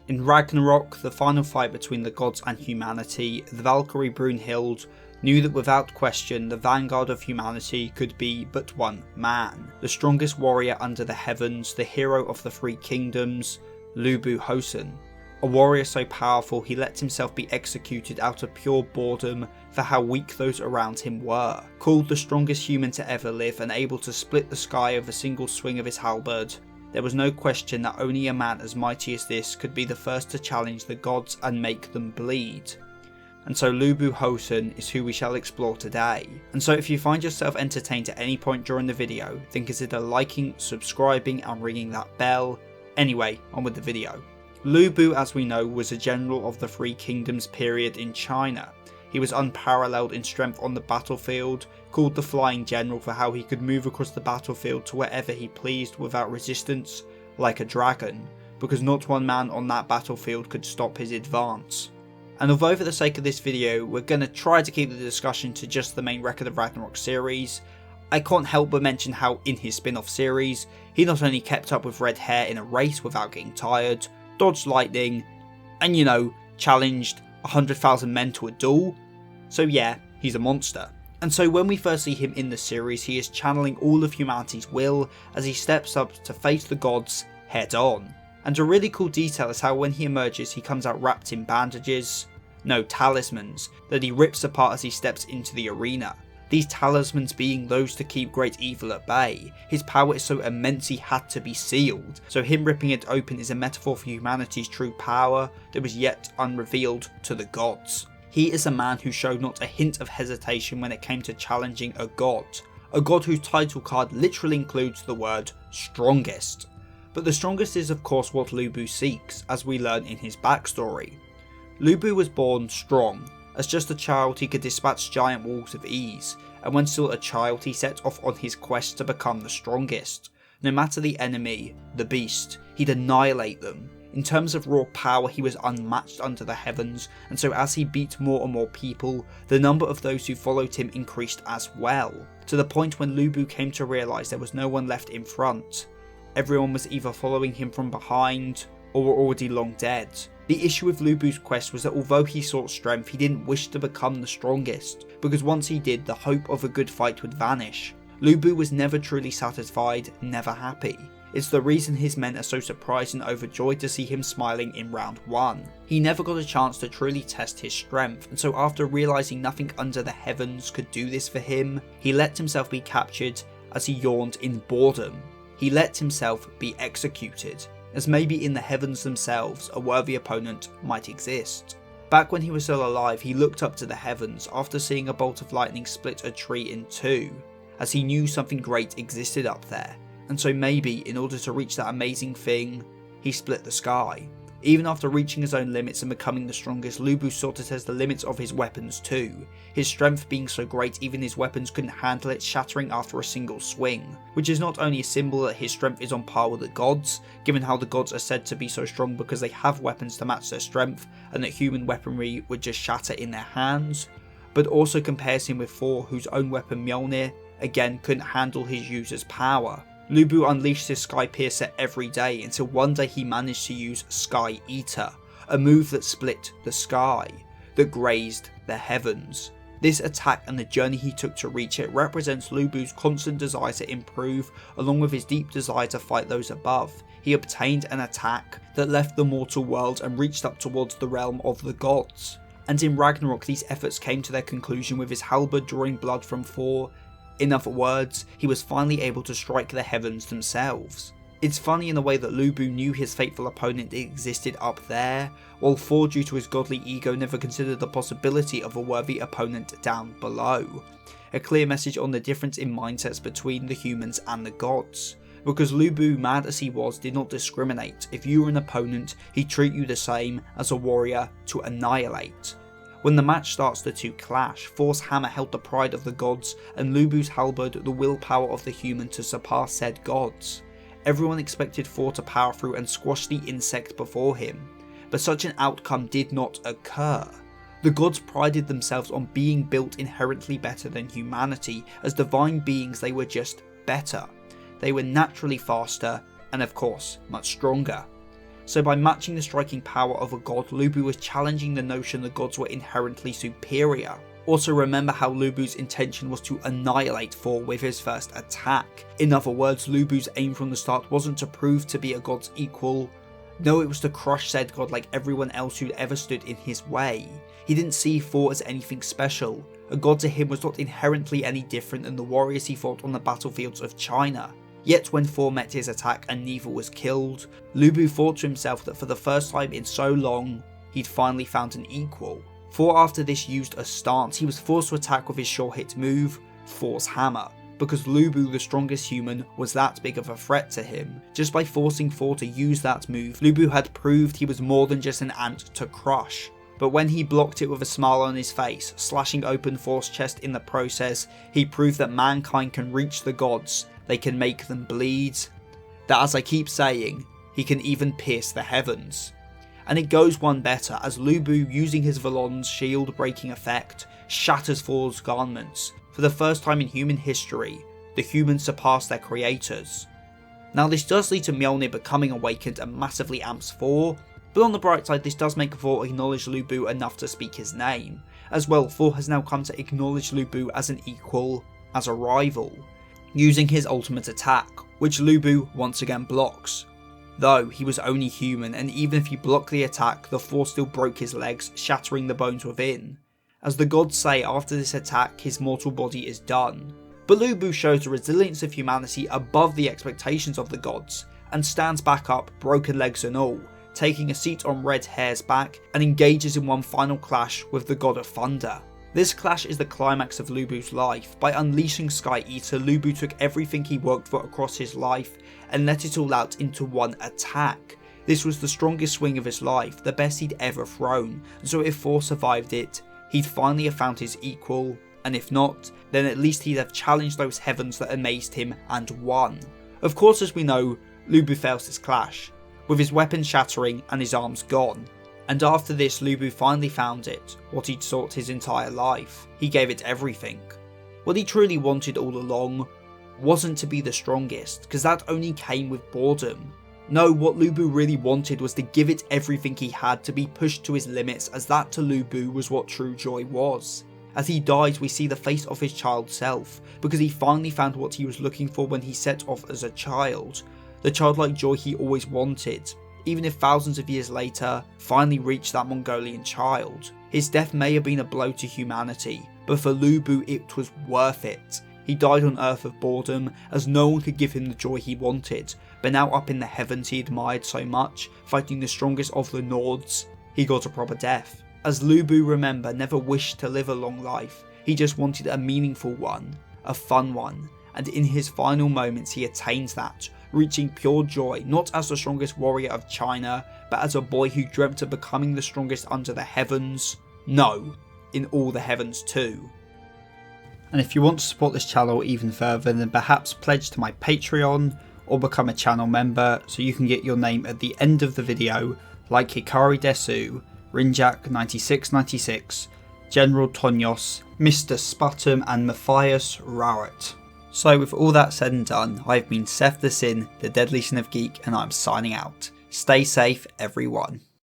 In Ragnarok, the final fight between the gods and humanity, the Valkyrie Brunhild knew that without question the vanguard of humanity could be but one man, the strongest warrior under the heavens, the hero of the three kingdoms, Lubu Hosen. A warrior so powerful he let himself be executed out of pure boredom for how weak those around him were. Called the strongest human to ever live and able to split the sky with a single swing of his halberd, there was no question that only a man as mighty as this could be the first to challenge the gods and make them bleed. And so Lubu Hosen is who we shall explore today. And so if you find yourself entertained at any point during the video, then consider liking, subscribing and ringing that bell. Anyway, on with the video. Lubu, as we know, was a general of the Three Kingdoms period in China. He was unparalleled in strength on the battlefield, called the Flying General for how he could move across the battlefield to wherever he pleased without resistance, like a dragon, because not one man on that battlefield could stop his advance. And although for the sake of this video we're going to try to keep the discussion to just the main Record of Ragnarok series, I can't help but mention how in his spin-off series, he not only kept up with red hair in a race without getting tired, dodged lightning, and challenged 100,000 men to a duel. So yeah, he's a monster. And so when we first see him in the series, he is channeling all of humanity's will as he steps up to face the gods head on. And a really cool detail is how when he emerges he comes out wrapped in bandages, no, talismans, that he rips apart as he steps into the arena. These talismans being those to keep great evil at bay. His power is so immense he had to be sealed, so him ripping it open is a metaphor for humanity's true power that was yet unrevealed to the gods. He is a man who showed not a hint of hesitation when it came to challenging a god whose title card literally includes the word strongest. But the strongest is of course what Lubu seeks, as we learn in his backstory. Lubu was born strong. As just a child he could dispatch giant wolves with ease, and when still a child he set off on his quest to become the strongest. No matter the enemy, the beast, he'd annihilate them. In terms of raw power he was unmatched under the heavens, and so as he beat more and more people, the number of those who followed him increased as well, to the point when Lubu came to realise there was no one left in front. Everyone was either following him from behind, or were already long dead. The issue with Lubu's quest was that although he sought strength, he didn't wish to become the strongest, because once he did, the hope of a good fight would vanish. Lubu was never truly satisfied, never happy. It's the reason his men are so surprised and overjoyed to see him smiling in round 1. He never got a chance to truly test his strength, and so after realising nothing under the heavens could do this for him, he let himself be captured as he yawned in boredom. He let himself be executed, as maybe in the heavens themselves a worthy opponent might exist. Back when he was still alive, he looked up to the heavens after seeing a bolt of lightning split a tree in two, as he knew something great existed up there, and so maybe in order to reach that amazing thing, he split the sky. Even after reaching his own limits and becoming the strongest, Lubu sought to test the limits of his weapons too, his strength being so great even his weapons couldn't handle it, shattering after a single swing, which is not only a symbol that his strength is on par with the gods, given how the gods are said to be so strong because they have weapons to match their strength and that human weaponry would just shatter in their hands, but also compares him with Thor, whose own weapon Mjolnir again couldn't handle his user's power. Lubu unleashed his Sky Piercer every day until one day he managed to use Sky Eater, a move that split the sky, that grazed the heavens. This attack and the journey he took to reach it represents Lubu's constant desire to improve, along with his deep desire to fight those above. He obtained an attack that left the mortal world and reached up towards the realm of the gods. And in Ragnarok these efforts came to their conclusion with his halberd drawing blood from Thor. In other words, he was finally able to strike the heavens themselves. It's funny in the way that Lubu knew his fateful opponent existed up there, while Thor, due to his godly ego, never considered the possibility of a worthy opponent down below. A clear message on the difference in mindsets between the humans and the gods. Because Lubu, mad as he was, did not discriminate. If you were an opponent, he'd treat you the same as a warrior to annihilate. When the match starts, the two clash. Thor's hammer held the pride of the gods, and Lubu's halberd the willpower of the human to surpass said gods. Everyone expected Thor to power through and squash the insect before him, but such an outcome did not occur. The gods prided themselves on being built inherently better than humanity. As divine beings they were just better. They were naturally faster, and of course much stronger. So by matching the striking power of a god, Lu Bu was challenging the notion the gods were inherently superior. Also remember how Lu Bu's intention was to annihilate Thor with his first attack. In other words, Lu Bu's aim from the start wasn't to prove to be a god's equal. No, it was to crush said god like everyone else who'd ever stood in his way. He didn't see Thor as anything special. A god to him was not inherently any different than the warriors he fought on the battlefields of China. Yet when Thor met his attack and neither was killed, Lu Bu thought to himself that for the first time in so long, he'd finally found an equal. Thor after this used a stance. He was forced to attack with his sure hit move, Thor's hammer, because Lu Bu, the strongest human, was that big of a threat to him. Just by forcing Thor to use that move, Lu Bu had proved he was more than just an ant to crush. But when he blocked it with a smile on his face, slashing open Thor's chest in the process, he proved that mankind can reach the gods, they can make them bleed, that as I keep saying, he can even pierce the heavens. And it goes one better as Lu Bu, using his Valon's shield breaking effect, shatters Thor's garments. For the first time in human history, the humans surpass their creators. Now this does lead to Mjolnir becoming awakened and massively amps Thor, but on the bright side this does make Thor acknowledge Lu Bu enough to speak his name. As well, Thor has now come to acknowledge Lu Bu as an equal, as a rival, using his ultimate attack, which Lu Bu once again blocks. Though he was only human, and even if he blocked the attack, the Thor still broke his legs, shattering the bones within. As the gods say, after this attack his mortal body is done. But Lu Bu shows the resilience of humanity above the expectations of the gods, and stands back up, broken legs and all, taking a seat on Red Hair's back, and engages in one final clash with the god of thunder. This clash is the climax of Lu Bu's life. By unleashing Sky Eater, Lu Bu took everything he worked for across his life and let it all out into one attack. This was the strongest swing of his life, the best he'd ever thrown, and so if Thor survived it, he'd finally have found his equal, and if not, then at least he'd have challenged those heavens that amazed him and won. Of course, as we know, Lu Bu fails this clash, with his weapon shattering and his arms gone. And after this, Lu Bu finally found it, what he'd sought his entire life. He gave it everything. What he truly wanted all along wasn't to be the strongest, because that only came with boredom. No, what Lu Bu really wanted was to give it everything he had, to be pushed to his limits, as that to Lu Bu was what true joy was. As he dies, we see the face of his child self, because he finally found what he was looking for when he set off as a child. The childlike joy he always wanted, even if thousands of years later, finally reached that Mongolian child. His death may have been a blow to humanity, but for Lu Bu it was worth it. He died on Earth of boredom, as no one could give him the joy he wanted, but now up in the heavens he admired so much, fighting the strongest of the Nords, he got a proper death. As Lu Bu, remember, never wished to live a long life, he just wanted a meaningful one, a fun one, and in his final moments he attains that, reaching pure joy, not as the strongest warrior of China, but as a boy who dreamt of becoming the strongest under the heavens. No, in all the heavens too. And if you want to support this channel even further, then perhaps pledge to my Patreon, or become a channel member so you can get your name at the end of the video, like Hikari Desu, Rinjak9696, General Tonyos, Mr. Sputum and Matthias Rowett. So with all that said and done, I've been Seth the Sin, the Deadly Sin of Geek, and I'm signing out. Stay safe, everyone.